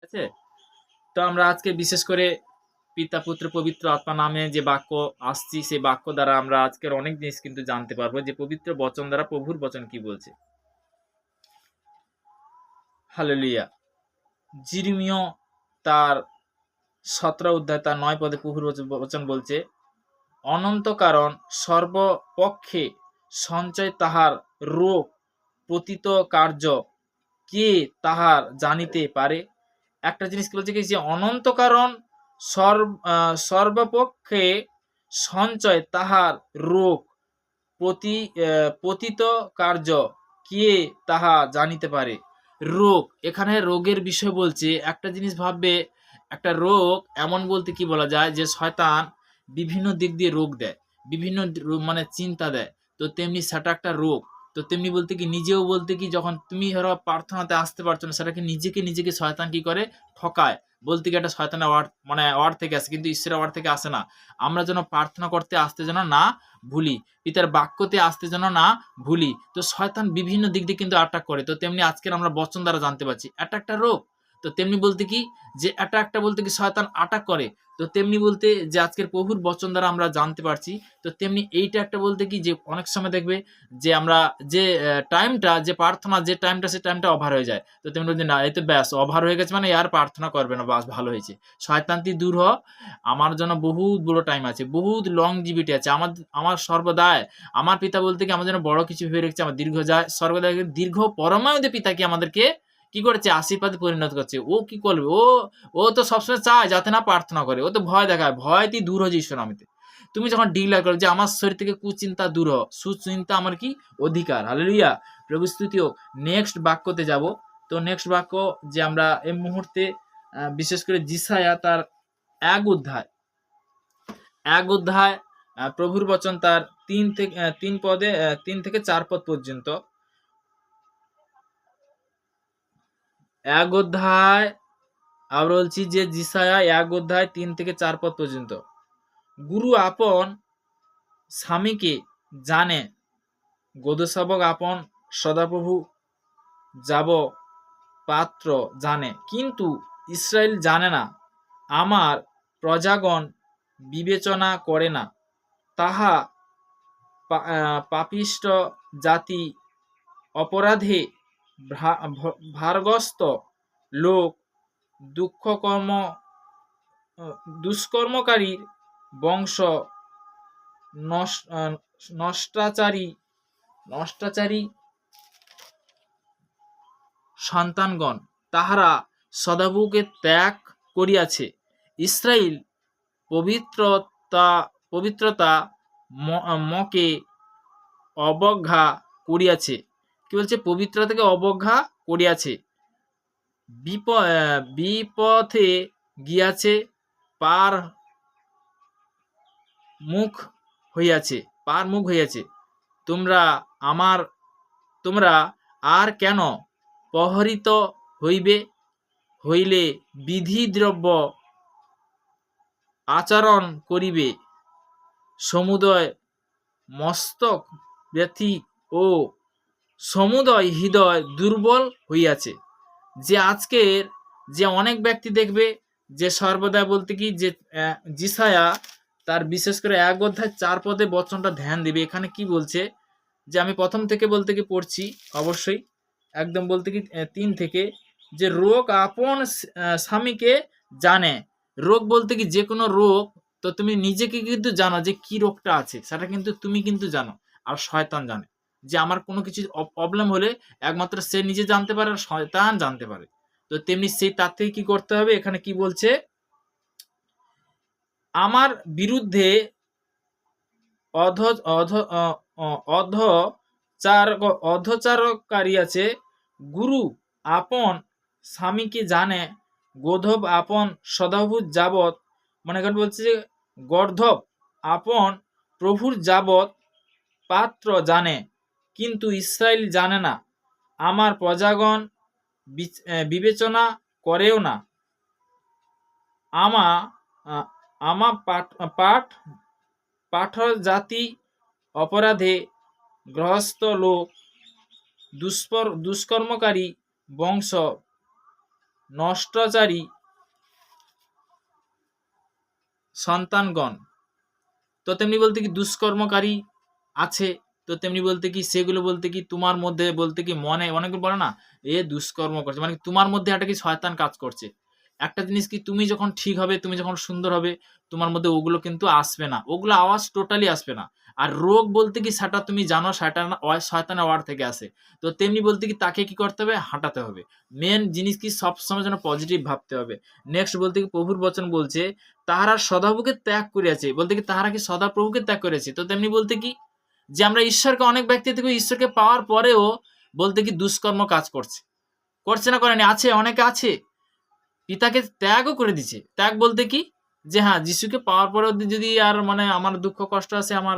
আছে। তো আমরা আজকে বিশেষ করে পিতা পুত্র পবিত্র আত্মা নামে যে বাক্য আসছি, সেই বাক্য দ্বারা আমরা আজকের অনেক জিনিস কিন্তু জানতে পারবো যে পবিত্র বচন দ্বারা প্রভুর বচন কি বলছে। হালেলুয়া। জিরিমিয় তার 17 অধ্যায় তার 9 পদে প্রভুর বচন বলছে, অনন্ত কারণ সর্বপক্ষে সঞ্চয় তাহার রোগ প্রতীত কার্য কে তাহার জানিতে পারে। একটা জিনিস কি বলছে কি, যে অনন্ত কারণ সর্বপক্ষে সঞ্চয় তাহার রোগ পতিত কার্য কে তাহা জানিতে পারে। রোগ, এখানে রোগের বিষয় বলছে। একটা জিনিস ভাববে, একটা রোগ এমন বলতে কি বলা যায় যে শয়তান বিভিন্ন দিক দিয়ে রোগ দেয়, বিভিন্ন মানে চিন্তা দেয়। তো তেমনি সেটা একটা রোগ। তো তেমনি বলতে কি, নিজেও বলতে কি, যখন তুমি ধরো প্রার্থনাতে আসতে পারছো না, সেটাকে নিজেকে শয়তান কি করে, ঠকায়। বলতে কি একটা শয়তানের ওয়ার্ড, মানে ওয়ার্ড থেকে আসে, কিন্তু ঈশ্বরের ওয়ার্ড থেকে আসে না। আমরা যেন প্রার্থনা করতে আসতে যেন না ভুলি, পিতার বাক্যতে আসতে যেন না ভুলি। তো শয়তান বিভিন্ন দিক দিয়ে কিন্তু অ্যাটাক করে। তো তেমনি আজকের আমরা বচন দ্বারা জানতে পারছি এটা একটা রোগ। তো তেমনি বলতে কি, যে এটা একটা বলতে কি শয়তান অ্যাটাক করে। তো তেমনি বলতে যে আজকের প্রভুর বচন দ্বারা আমরা জানতে পারছি। তো তেমনি এইটা একটা বলতে কি, যে অনেক সময় দেখবে যে আমরা যে টাইমটা, যে প্রার্থনা যে টাইমটা, সে টাইমটা ওভার হয়ে যায়। তো তেমনি বলতে না, এই তো ব্যাস ওভার হয়ে গেছে, মানে আর প্রার্থনা করবে না, বাস ভালো হয়েছে। শয়তানটি দূর হ, আমার জন্য বহুত বড় টাইম আছে, বহুত লংজিভিটি আছে। আমার সর্বদাই আমার পিতা বলতে কি আমার জন্য বড় কিছু ভেবে রেখেছে, আমার দীর্ঘ যায় সর্বদা দীর্ঘ পরমায়ুতে পিতা কি আমাদেরকে কি করেছে, আশীর্বাদে পরিণত করছে। ও কি করবে, ও তো সবসময় চায় যাতে না প্রার্থনা করে। ও তো ভয় দেখায়, ভয়তেই দূর হয়ে ঈশ্বর নামেতে। তুমি যখন ডিক্লেয়ার করো যে আমার শরীর থেকে কুচিন্তা দূর হ, সুচিন্তা আমার কি অধিকার। হালেলুয়া, প্রভু স্তুতি হোক। নেক্সট বাক্যতে যাব। তো নেক্সট বাক্য যে আমরা এই মুহূর্তে বিশেষ করে যিশায়া তার 1 অধ্যায় প্রভুর বচন তার 3 থেকে 4 পদ পর্যন্ত। 1 অধ্যায় আমরা বলছি যে যিশায়া 1 অধ্যায় 3 থেকে 4 পদ পর্যন্ত। গুরু আপন স্বামীকে জানে, গদশাবক আপন সদাপ্রভু যাব পাত্র জানে, কিন্তু ইসরায়েল জানে না, আমার প্রজাগণ বিবেচনা করে না। তাহা পাপিষ্ট জাতি, অপরাধে ভারগ্রস্ত লোক, দুষ্কর্মকারীর বংশ, নষ্টাচারী সন্তানগণ, তাহারা সদাপ্রভুকে ত্যাগ করিয়াছে। ইসরায়েল পবিত্রতা মকে অবজ্ঞা করিয়াছে। কি বলছে, পবিত্রতাকে অবজ্ঞা করিয়াছে, বিপথে গিয়াছে, পার মুখ হইয়াছে। তোমরা আর কেন প্রহরিত হইলে বিধিদ্রব্য আচরণ করিবে। সমুদয় মস্তক ব্যথি ও সমুদয় হৃদয় দুর্বল হইয়াছে। যে আজকের যে অনেক ব্যক্তি দেখবে যে সর্বদা বলতে কি, যে যিশায়া তার বিশেষ করে 1 অধ্যায় 4 পদে বচনটা ধ্যান দিবে। এখানে কি বলছে, যে আমি প্রথম থেকে বলতে কি পড়ছি, অবশ্যই একদম বলতে কি 3 থেকে, যে রোগ আপন স্বামীকে জানে। রোগ বলতে কি যে কোনো রোগ। তো তুমি নিজেকে কিন্তু জানো যে কি রোগটা আছে, সেটা কিন্তু তুমি কিন্তু জানো। আর শয়তান জানে যে আমার কোনো কিছু প্রবলেম হলে একমাত্র সে নিজে জানতে পারে, আর শয়তান জানতে পারে। তো তেমনি সেই তার থেকে কি করতে হবে, এখানে কি বলছে, আমার বিরুদ্ধে অধচারকারী আছে। গুরু আপন স্বামীকে জানে, গোধব আপন সদাপ্রভুর যাবৎ, মানে এখানে বলছে যে গর্ধব আপন প্রভুর যাবৎ পাত্র জানে, কিন্তু ইসরায়েল জানে না, আমার প্রজাগণ বিবেচনা করেও না। আমা পাঠর জাতি, অপরাধে গ্রহস্থ লোক, দুষ্কর্মকারী বংশ, নষ্টচারী সন্তানগণ, তো তেমনি বলতে কি দুষ্কর্মকারী আছে, তো তেমনি বলতে কি সেগুলো বলতে কি তোমার মধ্যে বলতে কি মনে অনেকে বলে না এ দুষ্কর্ম করছে, মানে তোমার মধ্যে একটা কি শয়তান কাজ করছে। একটা জিনিস কি তুমি যখন ঠিক হবে, তুমি যখন সুন্দর হবে, তোমার মধ্যে ওগুলো কিন্তু আসবে না, ওগুলো আওয়াজ টোটালি আসবে না। আর রোগ বলতে কি সেটা তুমি জানো শয়তানের ওয়ার্ড থেকে আসে। তো তেমনি বলতে কি তাকে কি করতে হবে, হাঁটাতে হবে। মেন জিনিস কি সবসময় যেন পজিটিভ ভাবতে হবে। নেক্সট বলতে কি প্রভুর বচন বলছে তাহারা সদাপ্রভুকে ত্যাগ করিয়াছে, বলতে কি তাহারা কি সদাপ্রভুকে ত্যাগ করেছে। তো তেমনি বলতে কি যে আমরা ঈশ্বরকে অনেক ব্যক্তি থেকে ঈশ্বরকে পাওয়ার পরেও বলতে কি দুষ্কর্ম কাজ করছে, করছে না করেনি, আছে অনেকে আছে পিতাকে ত্যাগও করে দিছে। ত্যাগ বলতে কি যে হ্যাঁ যিশুকে পাওয়ার পরেও যদি আর মানে আমার দুঃখ কষ্ট আছে, আমার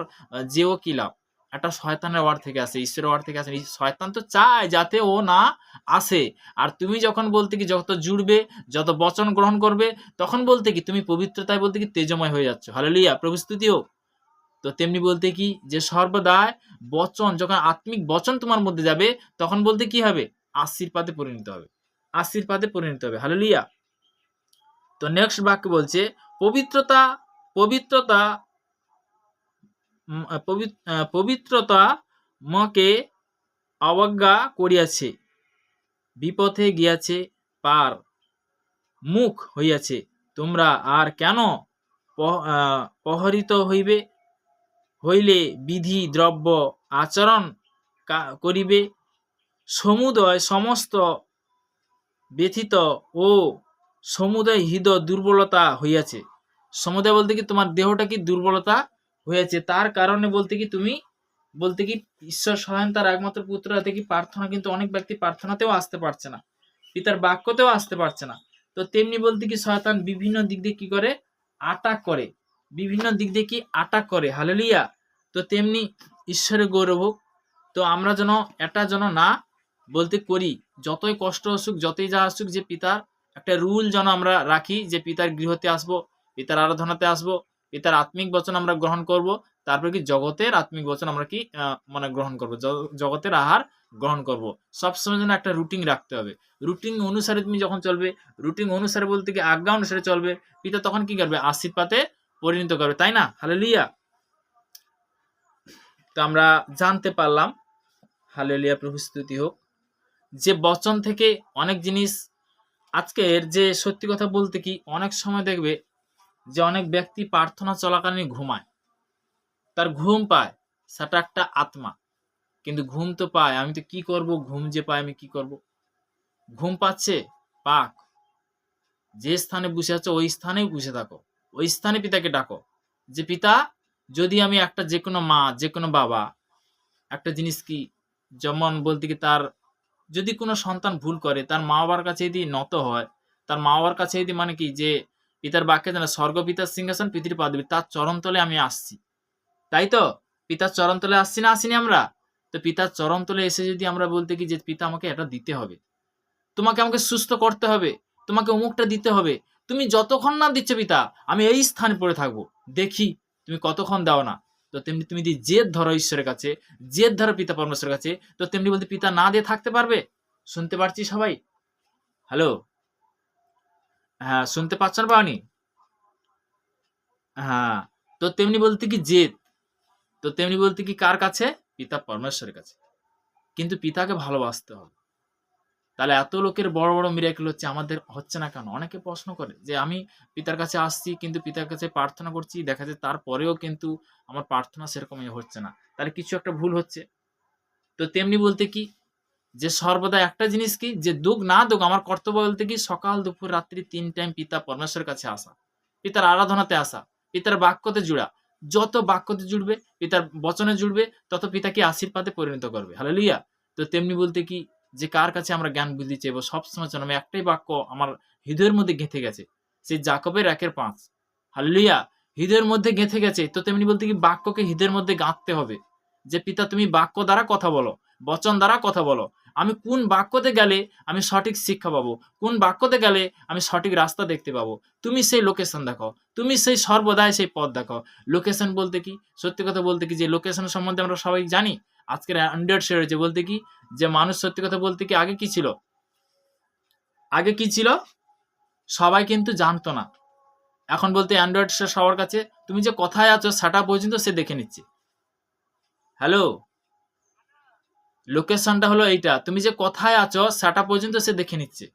যেও কি লাভ। একটা শয়তানের ওয়ার্ড থেকে আসে, ঈশ্বরের ওয়ার্ড থেকে আসে। শয়তান তো চায় যাতে ও না আসে। আর তুমি যখন বলতে কি যত জুড়বে, যত বচন গ্রহণ করবে, তখন বলতে কি তুমি পবিত্রতায় বলতে কি তেজময় হয়ে যাচ্ছ। হালেলুয়া, প্রভু স্তুতি হোক। তো তেমনি বলতে কি যে সর্বদাই বচন, যখন আত্মিক বচন তোমার মধ্যে যাবে, তখন বলতে কি হবে, আশীর্বাদে পরিণত হবে, আশীর্বাদে পরিণত হবে। হালেলুয়া। তো নেক্সট বাক্য বলছে পবিত্রতা, পবিত্রতা পবিত্রতা মকে অবজ্ঞা করিয়াছে, বিপথে গিয়াছে, পার মুখ হইয়াছে। তোমরা আর কেন প্রহরিত হইলে বিধি দ্রব্য আচরণ করিবে। সমুদয় সমস্ত ব্যথিত ও সমুদয় হৃদয় দুর্বলতা হইয়াছে। সমুদয় বলতে কি তোমার দেহটা কি দুর্বলতা হয়েছে, তার কারণে বলতে কি তুমি বলতে কি ঈশ্বর স্বয়ং তার একমাত্র পুত্র হাতে কি প্রার্থনা, কিন্তু অনেক ব্যক্তি প্রার্থনাতেও আসতে পারছে না, পিতার বাক্যতেও আসতে পারছে না। তো তেমনি বলতে কি শয়তান বিভিন্ন দিক দিয়ে কি করে, আটাক করে, বিভিন্ন দিক দিয়ে কি আটাক করে। হালেলুয়া। তো তেমনি ঈশ্বরের গৌরব হোক। তো আমরা যেন এটা যেন না বলতে করি, যতই কষ্ট আসুক, যতই যা আসুক, যে পিতার একটা রুল যেন আমরা রাখি, যে পিতার গৃহতে আসব, পিতার আরাধনাতে আসব, পিতার আত্মিক বচন আমরা গ্রহণ করব, তারপরে কি জগতের আত্মিক বচন আমরা কি মানে গ্রহণ করব, জগতের আহার গ্রহণ করব। সবসময় যেন একটা রুটিন রাখতে হবে। রুটিন অনুসারে তুমি যখন চলবে, রুটিন অনুসারে বলতে কি আজ্ঞা অনুসারে চলবে, পিতা তখন কি করবে, আশীর্বাদে পরিণত করবে, তাই না? হালেলুয়া। তো আমরা জানতে পারলাম, হালেলুয়া, প্রভু স্তুতি হোক, যে বচন থেকে অনেক জিনিস। আজকের যে সত্যি কথা বলতে কি অনেক সময় দেখবে যে অনেক ব্যক্তি প্রার্থনা চলাকালীন ঘুমায়, তার ঘুম পায়, সেটা একটা আত্মা, কিন্তু ঘুম তো পায়, আমি তো কি করব, ঘুম যে পায় আমি কি করব। ঘুম পাচ্ছে, পাক, যে স্থানে বসে আছো ওই স্থানেই বসে থাকো, ওই স্থানে পিতাকে ডাকো, যে পিতা যদি আমি একটা যে কোনো মা, যে কোনো বাবা, একটা জিনিস কি যেমন বলতে কি তার যদি কোনো সন্তান ভুল করে, তার মা বাবার কাছে যদি নত হয়, তার মা বাবার কাছে যদি মানে কি যে পিতার বাক্যে জানা স্বর্গ পিতার সিংহাসন পৃথিবীর পাদবী, তার চরণতলে আমি আসছি, তাই তো? পিতার চরণতলে আসছি না আসিনি আমরা? তো পিতার চরণতলে এসে যদি আমরা বলতে কি যে পিতা আমাকে এটা দিতে হবে, তোমাকে আমাকে সুস্থ করতে হবে, তোমাকে অমুকটা দিতে হবে, তুমি যতক্ষণ না দিচ্ছ পিতা আমি এই স্থানে পড়ে থাকবো, দেখি তুমি কতক্ষণ দাও না। তো তেমনি তুমি যদি জেদ ধরো ঈশ্বরের কাছে, জেদ ধরো পিতা পরমেশ্বরের কাছে, তো তেমনি বলতে পিতা না দিয়ে থাকতে পারবে? শুনতে পারছি সবাই? হ্যালো, হ্যাঁ শুনতে পাচ্ছ না পাওনি? হ্যাঁ। তো তেমনি বলতে কি জেদ, তো তেমনি বলতে কি কার কাছে, পিতা পরমেশ্বরের কাছে। কিন্তু পিতাকে ভালোবাসতে হবে। তাহলে এত লোকের বড় বড় মিরাকেল হচ্ছে, আমাদের হচ্ছে না কেন? অনেকে প্রশ্ন করে যে আমি পিতার কাছে আসছি, কিন্তু পিতার কাছে প্রার্থনা করছি, দেখা যায় তারপরেও কিন্তু আমার প্রার্থনা সেরকম হচ্ছে না, তাহলে কিছু একটা ভুল হচ্ছে। তো তেমনি বলতে কি যে সর্বদা একটা জিনিস কি যে দুঃখ না দুঃখ আমার কর্তব্য বলতে কি সকাল দুপুর রাত্রি ৩ টাইম পিতা পরমেশ্বরের কাছে আসা, পিতার আরাধনাতে আসা, পিতার বাক্যতে জুড়া। যত বাক্যতে জুড়বে, পিতার বচনে জুড়বে, তত পিতা কি আশীর্বাদে পরিণত করবে। হালেলুয়া। তো তেমনি বলতে কি যে কার কাছে আমরা জ্ঞান বুদ্ধি চাইবো, সবসময় যেন আমি একটাই বাক্য আমার হৃদয়ের মধ্যে গেঁথে গেছে, সেই জাকবের ১-৫। হালেলুয়া। হৃদয়ের মধ্যে গেঁথে গেছে, তো তেমনি বলতে কি বাক্যকে হৃদয়ের মধ্যে গাঁথতে হবে, যে পিতা তুমি বাক্য দ্বারা কথা বলো, বচন দ্বারা কথা বলো। আমি কোন বাক্যতে গেলে আমি সঠিক শিক্ষা পাবো, কোন বাক্যতে গেলে আমি সঠিক রাস্তা দেখতে পাবো, তুমি সেই লোকেশন দেখো, তুমি সেই সর্বদাই সেই পথ দেখো। লোকেশন বলতে কি সত্যি কথা বলতে কি যে লোকেশন সম্বন্ধে আমরা সবাই জানি, আজকের অ্যান্ড্রয়েড সেরেছে বলতে কি যে মানুষ সত্যি কথা বলতে কি আগে কি ছিল, আগে কি ছিল, সবাই কিন্তু জানতো না। এখন বলতে অ্যান্ড্রয়েড সবার কাছে, তুমি যে কোথায় আছো সেটা পর্যন্ত সে দেখে নিচ্ছে। হ্যালো, লোকেশনটা হলো এইটা, তুমি যে কোথায় আছো সেটা পর্যন্ত সে দেখে নিচ্ছে।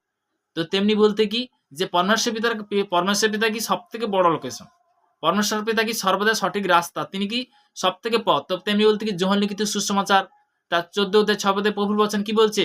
তো তেমনি বলতে কি যে পরমেশ্বর পিতা কি সব থেকে বড় লোকেশন, পরমেশ্বর পিতা কি সর্বদা সঠিক রাস্তা, তিনি কি সব থেকে পথ। তো তেমনি বলতে কি যোহন লিখিত সুসমাচার তার 14 অধ্যায় 6 পদে প্রভুর বচন কি বলছে,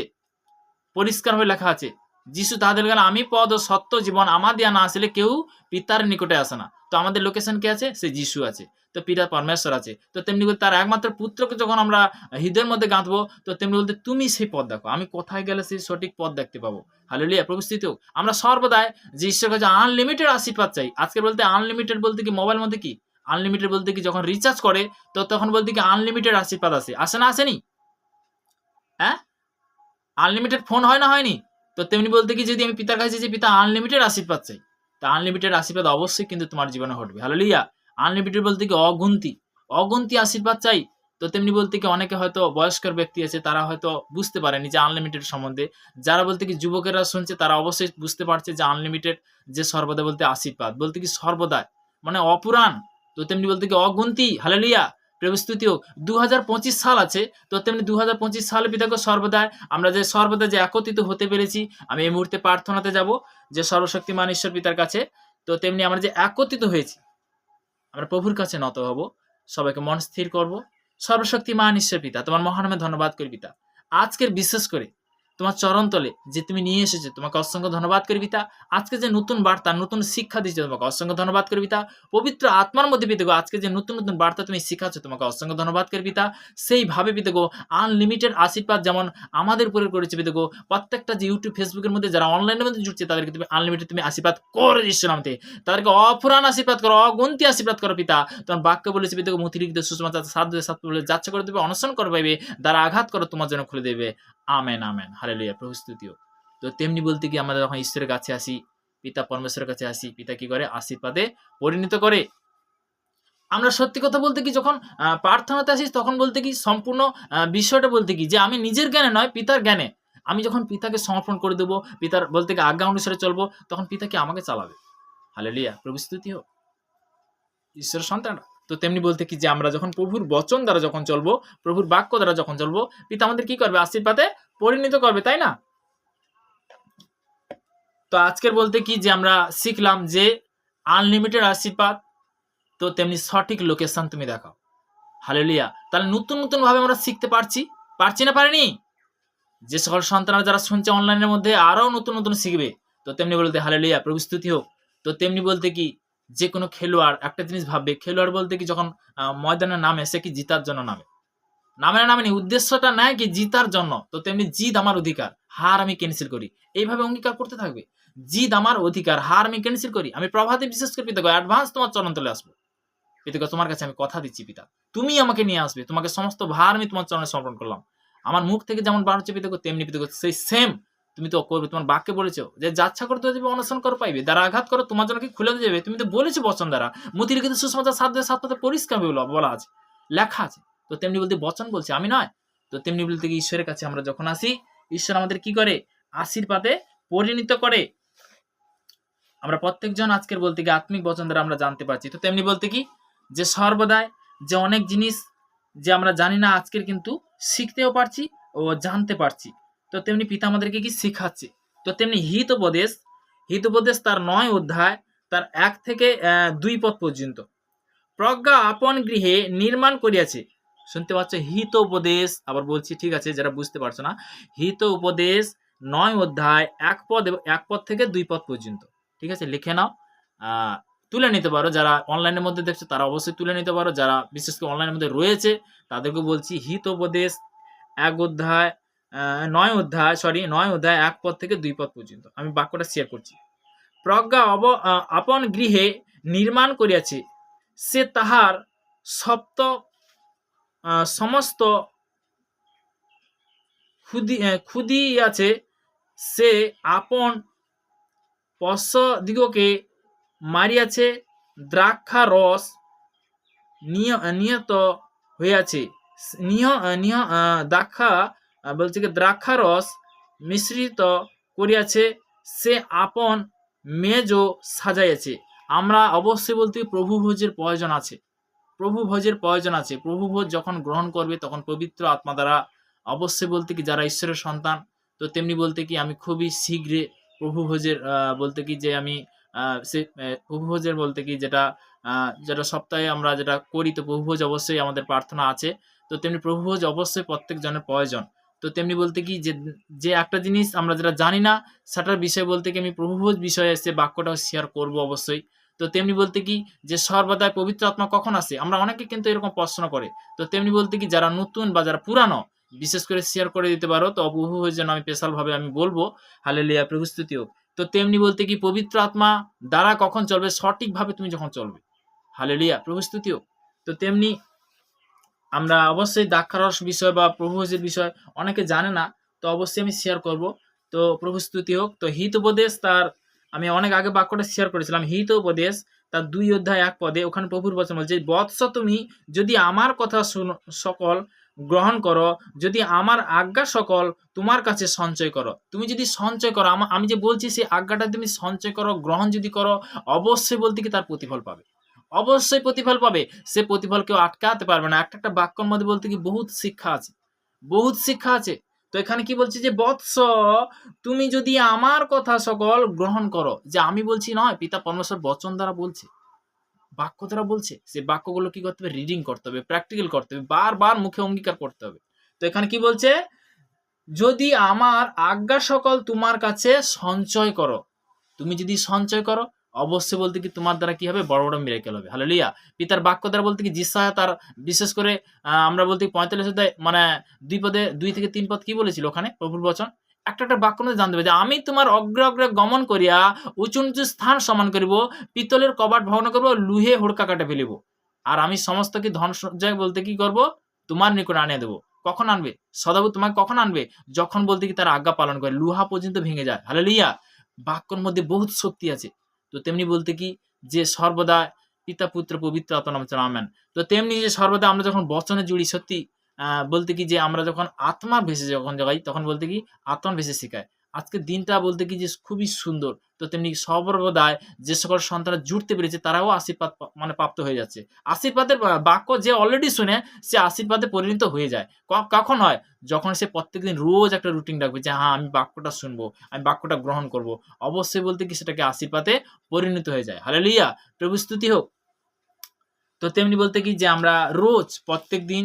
পরিষ্কার হয়ে লেখা আছে, যিশু তাদের গেল আমি পদ ও সত্য জীবন, আমার দিয়া না আসলে কেউ পিতার নিকটে আসে না। তো আমাদের লোকেশন কে আছে, সে যিশু আছে, তো পিতা পরমেশ্বর আছে। তো তেমনি বলতে তার একমাত্র পুত্রকে যখন আমরা হৃদয়ের মধ্যে গাঁথবো, তো তেমনি বলতে তুমি সেই পথ দেখো, আমি কোথায় গেলে সেই সঠিক পথ দেখতে পাবো। হালেলুয়া, প্রভু স্থিত হোক। আমরা সর্বদাই যে ঈশ্বরের কাছে আনলিমিটেড আশীর্বাদ চাই। আজকে বলতে আনলিমিটেড বলতে কি, মোবাইল মধ্যে কি আনলিমিটেড বলতে কি, যখন রিচার্জ করে তো তখন বলতে কি আনলিমিটেড আশীর্বাদ আসে না আসেনি, হ্যাঁ, আনলিমিটেড ফোন হয় না হয়নি। তো তেমনি বলতে কি যদি আমি পিতার কাছে যে পিতা আনলিমিটেড আশীর্বাদ চাই, তা আনলিমিটেড আশীর্বাদ অবশ্যই কিন্তু তোমার জীবনে ঘটবে। হালেলুয়া। আনলিমিটেড বলতে কি অগুন্তি অগুন্তি আশীর্বাদ চাই। তো তেমনি বলতে কি অনেকে হয়তো বয়স্কর ব্যক্তি আছে, তারা হয়তো বুঝতে পারেনি যে আনলিমিটেড সম্বন্ধে। যারা বলতে কি যুবকেরা শুনছে তারা অবশ্যই বুঝতে পারছে যে আনলিমিটেড যে সর্বদা বলতে আশীর্বাদ বলতে কি সর্বদা মানে অপুরাণ। তো তেমনি বলতে কি অগুন্তি। হালেলুয়া, প্রস্তুতি হোক। 2025 সাল আছে, তো তেমনি 2025 সালে পিতাকে সর্বদা আমরা যে সর্বদা যে একত্রিত হতে পেরেছি, আমি এই মুহূর্তে প্রার্থনাতে যাব যে সর্বশক্তিমান ঈশ্বর পিতার কাছে। তো তেমনি আমরা যে একত্রিত হয়েছি, আমরা প্রভুর কাছে নত হব, সবাইকে মন স্থির করব। সর্বশক্তিমান ঈশ্বর পিতা, তোমার মহানামে ধন্যবাদ করি পিতা, আজকের বিশেষ করে তোমার চরণ তলে যে তুমি নিয়ে এসেছো, তোমাকে অসংখ্য ধন্যবাদ করি পিতা। আজকে যে নতুন বার্তা নতুন শিক্ষা দিচ্ছ, তোমাকে অসংখ্য ধন্যবাদ করি পিতা। পবিত্র আত্মার মধ্যে পিতা গো আজকে যে নতুন নতুন বার্তা তুমি শিখাচ্ছ, তোমাকে অসংখ্য ধন্যবাদ করি পিতা। সেইভাবে পিতা গো আনলিমিটেড আশীর্বাদ যেমন আমাদের উপরে করেছে পিতা গো, প্রত্যেকটা যে ইউটিউব ফেসবুকের মধ্যে যারা অনলাইনের মধ্যে জুড়ছে তাদেরকে তুমি আনলিমিটেড তুমি আশীর্বাদ করে দিচ্ছ নামতে, তাদেরকে অফুরান আশীর্বাদ করো, অগন্তি আশীর্বাদ করো পিতা। তোমার বাক্য বলেছে পিতা গো মথিলিখিত সুসমাচার 7:7 বলে যাচ্ছে করে দেবে, অনশন করে পাইবে, দ্বারা আঘাত করো তোমার জন্য খুলে দেবে। আমেন আমেন, হালেলুয়া, প্রভু স্তুতি হোক। তো তেমনি বলতে কি আমরা যখন ঈশ্বরের কাছে আসি, পিতা পরমেশ্বরের কাছে আসি, পিতা কি করে আশীর্বাদে পরিণত করে। আমরা সত্যি কথা বলতে কি যখন প্রার্থনাতে আসি তখন বলতে কি সম্পূর্ণ বিষয়টা বলতে কি যে আমি নিজের জ্ঞানে নয়, পিতার জ্ঞানে আমি যখন পিতাকে সমর্পণ করে দেবো, পিতার বলতে কি আজ্ঞা অনুসারে চলবো, তখন পিতা কি আমাকে চালাবে। হালেলুয়া, প্রভু স্তুতি হোক। ঈশ্বরের সন্তান, তো তেমনি বলতে কি যে আমরা যখন প্রভুর বচন দ্বারা যখন চলবো, প্রভুর বাক্য দ্বারা যখন চলবো, পিতা আমাদের কি করবে, আশীর্বাদে পরিণত করবে, তাই না? তো আজকের বলতে কি যে আমরা শিখলাম যে আনলিমিটেড আশীর্বাদ, তো তেমনি সঠিক লোকেশন তুমি দেখাও। হালেলুয়া, তাহলে নতুন নতুন ভাবে আমরা শিখতে পারছি না পারিনি? যে সকল সন্তানরা যারা শুনছে অনলাইনের মধ্যে আরো নতুন নতুন শিখবে। তো তেমনি বলতে হালেলুয়া, প্রভু স্তুতি হোক। তো তেমনি বলতে কি যে কোনো খেলোয়াড় একটা জিনিস ভাববে, খেলোয়াড় বলতে কি যখন ময়দানে নামে সে কি জিতার জন্য নামে, নামেনি, উদ্দেশ্যটা নেয় কি জিতার জন্য। তো তেমনি জিত আমার অধিকার, হার আমি ক্যান্সেল করি, এইভাবে অঙ্গীকার করতে থাকবে। জিত আমার অধিকার, হার আমি ক্যান্সেল করি। আমি প্রভাতে বিশেষ করে পিতা অ্যাডভান্স তোমার চরণ তলে আসবো। পিতা তোমার কাছে আমি কথা দিচ্ছি পিতা, তুমি আমাকে নিয়ে আসবে, তোমাকে সমস্ত ভার আমি তোমার চরণে সমর্পণ করলাম। আমার মুখ থেকে যেমন বার হচ্ছে পিতা তেমনি পিতা সেই সেম তুমি তো করবে। তোমার বাক্যে বলেছো যে যাচ্ছা করতে যাবে অনশন করো পাইবে, দ্বারা আঘাত করো তোমার জন্য কি খুলে যাবে। তুমি তো বলেছো বচন দ্বারা, মতির কিন্তু সুসমাচার 7:7 পরিষ্কার বলা আছে, লেখা আছে। তো তেমনি বলতে বচন বলছে, আমি নয়। তো তেমনি বলতে কি ঈশ্বরের কাছে আমরা যখন আসি, ঈশ্বর আমাদের কি করে, আশীর্বাদে পরিণত করে। আমরা প্রত্যেকজন আজকের বলতে কি আত্মিক বচন দ্বারা আমরা জানতে পারছি। তো তেমনি বলতে কি যে সর্বদাই যে অনেক জিনিস যে আমরা জানি না আজকের কিন্তু শিখতেও পারছি ও জানতে পারছি। তো তেমনি পিতা আমাদেরকে কি শিখাচ্ছে। তো তেমনি হিতোপদেশ তার 9 অধ্যায় তার 1 থেকে 2 পদ পর্যন্ত, প্রজ্ঞা আপন গৃহে নির্মাণ করিয়াছে। শুনতে পাচ্ছ, হিত উপদেশ, আবার বলছি ঠিক আছে যারা বুঝতে পারছো না, হিত উপদেশ 9 অধ্যায় 1 পদ থেকে 2 পদ পর্যন্ত। ঠিক আছে, লিখে নাও, তুলে নিতে পারো। যারা অনলাইনের মধ্যে দেখছো তারা অবশ্যই তুলে নিতে পারো, যারা বিশেষ করে অনলাইনের মধ্যে রয়েছে তাদেরকে বলছি হিত উপদেশ 9 অধ্যায় 1 পদ থেকে 2 পদ পর্যন্ত। আমি বাক্যটা শেয়ার করছি। প্রজ্ঞা আপন গৃহে নির্মাণ করিয়াছে, সে তাহার সমস্ত খুদিয়াছে, সে আপন পশ্চদিগকে মারিয়াছে, দ্রাক্ষা রস নিয়ত হইয়াছে, দ্রাক্ষা বলছে কি দ্রাক্ষা রস মিশ্রিত করিয়াছে, সে আপন মেজও সাজাইয়াছে। আমরা অবশ্যই বলতে প্রভু ভোজের প্রয়োজন আছে, প্রভু ভোজের প্রয়োজন আছে। প্রভু ভোজ যখন গ্রহণ করবে তখন পবিত্র আত্মা দ্বারা অবশ্যই বলতে কি যারা ঈশ্বরের সন্তান, তো তেমনি বলতে কি আমি খুবই শীঘ্রে প্রভু ভোজের বলতে কি যে আমি সে প্রভু ভোজের বলতে কি যেটা যেটা সপ্তাহে আমরা যেটা করি, তো প্রভু ভোজ অবশ্যই আমাদের প্রার্থনা আছে। তো তেমনি প্রভু ভোজ অবশ্যই প্রত্যেক জনের প্রয়োজন। তো তেমনি বলতে কি যে যে একটা জিনিস আমরা যেটা জানি না সেটার বিষয় বলতে কি আমি প্রভু ভোজ বিষয়ে সে বাক্যটাও শেয়ার করব অবশ্যই। তো তেমনি বলতে কি যে সর্বদাই পবিত্র আত্মা কখন আসে, আমরা অনেকে কিন্তু এরকম প্রশ্ন করে। তো তেমনি বলতে কি যারা নতুন বা যারা পুরানো বিশেষ করে শেয়ার করে দিতে পারো, তো প্রভু ভোজ যেন আমি স্পেশাল ভাবে আমি বলবো। হালেলুয়া, প্রভু স্তুতি হোক। তো তেমনি বলতে কি পবিত্র আত্মা দ্বারা কখন চলবে, সঠিকভাবে তুমি যখন চলবে। হালেলুয়া, প্রভু স্তুতি হোক। তো তেমনি আমরা অবশ্যই দ্রাক্ষারস বিষয় বা প্রভু ভোজের বিষয় অনেকে জানে না, তো অবশ্যই আমি শেয়ার করব। তো প্রভু স্তুতি হোক। তো হিত উপদেশ তার আমি অনেক আগে বাক্যটা শেয়ার করেছিলাম। হিত উপদেশ তার 2 অধ্যায় 1 পদে ওখানে প্রভুর বচন বলছে, বৎস তুমি যদি আমার কথা সকল গ্রহণ করো, যদি আমার আজ্ঞা সকল তোমার কাছে সঞ্চয় করো। তুমি যদি সঞ্চয় করো, আমি যে বলছি সেই আজ্ঞাটা তুমি সঞ্চয় করো, গ্রহণ যদি করো, অবশ্যই বলতে কি তার প্রতিফল পাবে, অবশ্যই প্রতিফল পাবে। সে প্রতিফল কেউ আটকাতে পারবে না। একটা একটা বাক্যর মধ্যে বলতে কি বহুত শিক্ষা আছে, বহুত শিক্ষা আছে। তো এখানে কি বলছে যে বৎস তুমি যদি আমার কথা সকল গ্রহণ করো, যে আমি বলছি নয়, পিতা পরমেশ্বর বচন দ্বারা বলছে, বাক্য দ্বারা বলছে। সে বাক্যগুলো কি করতে হবে, রিডিং করতে হবে, প্র্যাকটিক্যাল করতে হবে, বারবার মুখে অঙ্গীকার করতে হবে। তো এখানে কি বলছে, যদি আমার আজ্ঞা সকল তোমার কাছে সঞ্চয় করো, তুমি যদি সঞ্চয় করো, অবশ্যই বলতে কি তোমার দ্বারা কি হবে, বড় বড় মিরাকেল হবে। হালেলুয়া। পিতার বাক্য দ্বারা বলতে কি যিশায়া তার বিশেষ করে আমরা বলতে 45 অধ্যায় মানে 2 থেকে 3 পদ কি বলেছিল ওখানে প্রভুর বচন, একটা একটা বাক্য মধ্যে জানতে হবে যে আমি তোমার অগ্রে অগ্রে গমন করিয়া উঁচু উঁচু স্থান সমান করিব, পিতলের কবাট ভগ্ন করব, লুহে হুড়কা কাটে ফেলিব, আর আমি সমস্ত কি ধন সঞ্চয় বলতে কি করব, তোমার নিকট আনিয়ে দেবো। কখন আনবে, সদাবু তোমাকে কখন আনবে, যখন বলতে কি তার আজ্ঞা পালন করে, লুহা পর্যন্ত ভেঙে যায়। হালেলুয়া। বাক্যর মধ্যে বহুত শক্তি আছে। তো তেমনি বলতে কি যে সর্বদা পিতা পুত্র পবিত্র আত্মার নামে আমেন। তো তেমনি যে সর্বদা আমরা যখন বচনে জুড়ি, সত্যি বলতে কি যে আমরা যখন আত্মার ভেসে যখন জগাই, তখন বলতে কি আত্মার ভেসে শেখায়। আজকের দিনটা বলতে কি যে খুবই সুন্দর। তো তেমনি সর্বদাই যে সকল সন্তানরা জুড়তে পেরেছে তারাও আশীর্বাদ মানে প্রাপ্ত হয়ে যাচ্ছে। আশীর্বাদের বাক্য যে অলরেডি শুনে সে আশীর্বাদে পরিণত হয়ে যায়। কখন হয়, যখন সে প্রত্যেকদিন রোজ একটা রুটিন রাখবে যে হ্যাঁ আমি বাক্যটা শুনবো, আমি বাক্যটা গ্রহণ করব, অবশ্যই বলতে কি সেটাকে আশীর্বাদে পরিণত হয়ে যায়। হালেলুয়া, প্রভু স্তুতি হোক। তো তেমনি বলতে কি যে আমরা রোজ প্রত্যেকদিন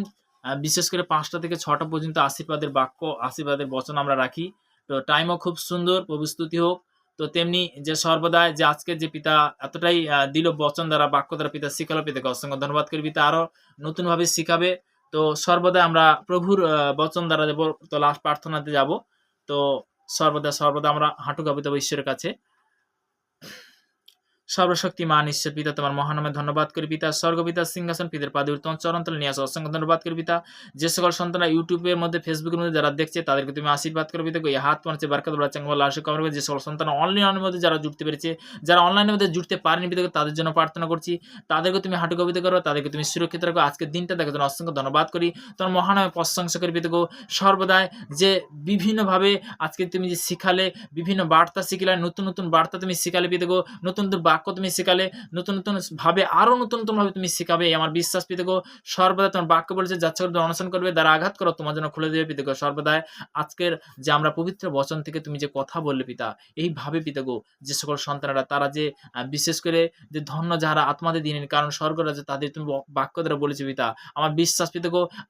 বিশেষ করে 5টা থেকে 6টা পর্যন্ত আশীর্বাদের বাক্য, আশীর্বাদের বচন আমরা রাখি। তো টাইমও খুব সুন্দর, প্রভু স্তুতি হোক। তো তেমনি যে সর্বদাই যে আজকে যে পিতা এতটাই দিল বচন দ্বারা, বাক্য দ্বারা পিতা শিখালো, পিতাকে অসংখ্য ধন্যবাদ করি। পিতা আরো নতুন ভাবে শিখাবে। তো সর্বদা আমরা প্রভুর বচন দ্বারা দেব। তো লাস্ট প্রার্থনাতে যাব। তো সর্বদা আমরা হাঁটু কাঁপিতে হবে ঈশ্বরের কাছে। সর্বশক্তিমান ঈশ্বর পিতা তোমার মহানামে ধন্যবাদ করি পিতা, স্বর্গপিতা সিংহাসন পিতার পাদে তোমার চরণতলে নিয়ে আসো, অসংখ্য ধন্যবাদ করি পিতা। যে সকল সন্তানরা ইউটিউবের মধ্যে, ফেসবুকের মধ্যে যারা দেখছে তাদেরকে তুমি আশীর্বাদ করো পিতা, এই হাত তোমার বারকাত বলা চাঙ্গা বলা আশীর্বাদ করবে। যে সকল সন্তান অনলাইনের মধ্যে যারা জুড়তে পেরেছে, যারা অনলাইনের মধ্যে জুড়তে পারেনি পিতা, তাদের জন্য প্রার্থনা করছি, তাদেরকে তুমি হাঁটু কাঁপিতে করো, তাদেরকে তুমি সুরক্ষিত রাখো। আজকের দিনটা দেখার জন্য অসংখ্য ধন্যবাদ করি। তোমার মহানামে প্রশংসা করি পিতা, সর্বদাই যে বিভিন্নভাবে আজকে তুমি যে শিখালে, বিভিন্ন বার্তা শিখালে, নতুন নতুন বার্তা তুমি শিখালে পিতা, নতুন নতুন বাক্য তুমি শিখালে, নতুন নতুন ভাবে আরো নতুন নতুন ভাবে তুমি শিখাবে। আমার বিশ্বাস পিতা, সর্বদা তোমার বাক্য বলেছে যাচ্ছে অনুসরণ করবে, দ্বারা আঘাত করো তোমার জন্য খুলে দেবে পিতা। সর্বদাই আজকের যে আমরা পবিত্র বচন থেকে তুমি যে কথা বললে পিতা, এইভাবে পিতা যে সকল সন্তানেরা তারা যে বিশেষ করে যে ধন্য যারা আত্মাদের দিনের কারণ স্বর্গ রাজ্যে, তাদের তুমি বাক্য দ্বারা বলেছে পিতা। আমার বিশ্বাস পিতা,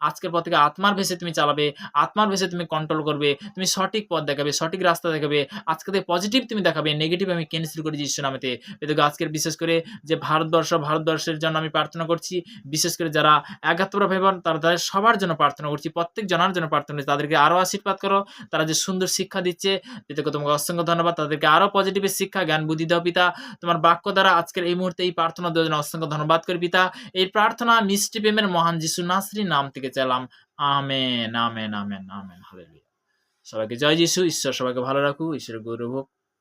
আজকের পর থেকে আত্মার ভেসে তুমি চালাবে, আত্মার ভেসে তুমি কন্ট্রোল করবে, তুমি সঠিক পথ দেখাবে, সঠিক রাস্তা দেখাবে। আজকে পজিটিভ তুমি দেখাবে, নেগেটিভ আমি ক্যান্সেল করে দিচ্ছি নামেতে পিতা। আজকের বিশেষ করে যে ভারতবর্ষের জন্য আমি প্রার্থনা করছি, বিশেষ করে যারা একাত্তর ভাই বোন তাদের সবার জন্য প্রার্থনা করছি, প্রত্যেক জনের জন্য প্রার্থনা করছি, তাদেরকে আরো আশীর্বাদ করো। তারা যে সুন্দর শিক্ষা দিচ্ছে পিতাকে তোমাকে অসংখ্য ধন্যবাদ, তাদেরকে আরো পজিটিভের শিক্ষা জ্ঞান বুদ্ধি দাও পিতা। তোমার বাক্য দ্বারা আজকের এই মুহূর্তে এই প্রার্থনা দেওয়ার জন্য অসংখ্য ধন্যবাদ করি পিতা। এই প্রার্থনা মিষ্টি প্রেমের মহান যিশু নাসরির নাম থেকে চাইলাম, amen amen amen amen. Hallelujah. সবাইকে জয় যিশু। ঈশ্বর সবাইকে ভালো রাখুক। ঈশ্বরের গৌরব হোক।